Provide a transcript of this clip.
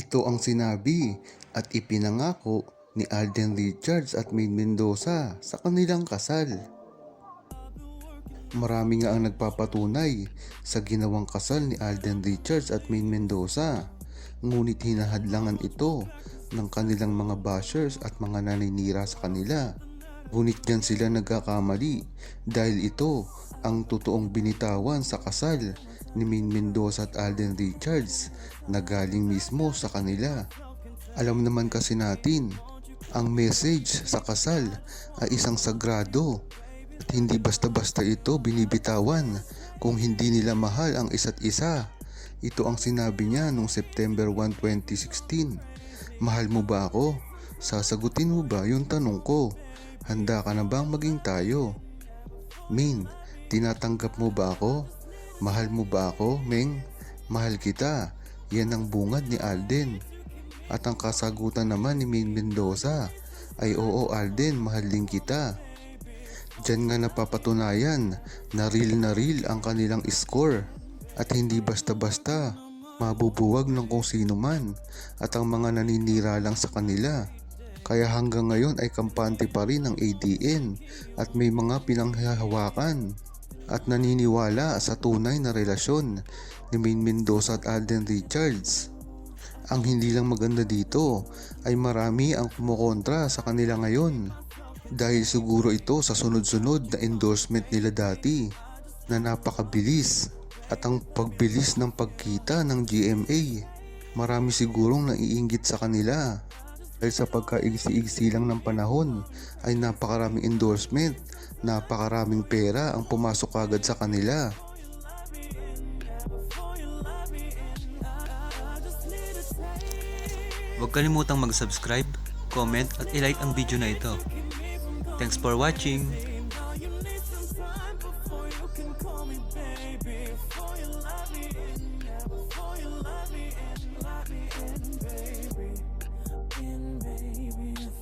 Ito ang sinabi at ipinangako ni Alden Richards at Maine Mendoza sa kanilang kasal. Marami nga ang nagpapatunay sa ginawang kasal ni Alden Richards at Maine Mendoza, ngunit hinahadlangan ito ng kanilang mga bashers at mga naninira sa kanila. Ngunit diyan sila nagkakamali dahil ito ang totoong binitawan sa kasal ni Maine Mendoza at Alden Richards na galing mismo sa kanila. Alam naman kasi natin, ang message sa kasal ay isang sagrado at hindi basta-basta ito binibitawan kung hindi nila mahal ang isa't isa. Ito ang sinabi niya noong September 1, 2016. Mahal mo ba ako? Sasagutin mo ba yung tanong ko? Handa ka na bang maging tayo? Maine, tinatanggap mo ba ako? Mahal mo ba ako, Meng? Mahal kita. Yan ang bungad ni Alden. At ang kasagutan naman ni Maine Mendoza ay oo Alden, mahal din kita. Diyan nga napapatunayan na real ang kanilang score at hindi basta-basta mabubuwag ng kung sino man at ang mga naninira lang sa kanila. Kaya hanggang ngayon ay kampante pa rin ang ADN at may mga pinanghahawakan at naniniwala sa tunay na relasyon ni Maine Mendoza at Alden Richards. Ang hindi lang maganda dito ay marami ang kumukontra sa kanila ngayon dahil siguro ito sa sunod-sunod na endorsement nila dati na napakabilis at ang pagbilis ng pagkita ng GMA. Marami sigurong naiinggit sa kanila dahil sa pagkaigsi-igsi lang ng panahon ay napakaraming endorsement, napakaraming pera ang pumasok agad sa kanila. Huwag kalimutang mag-subscribe, comment at i-like ang video na ito. Thanks for watching!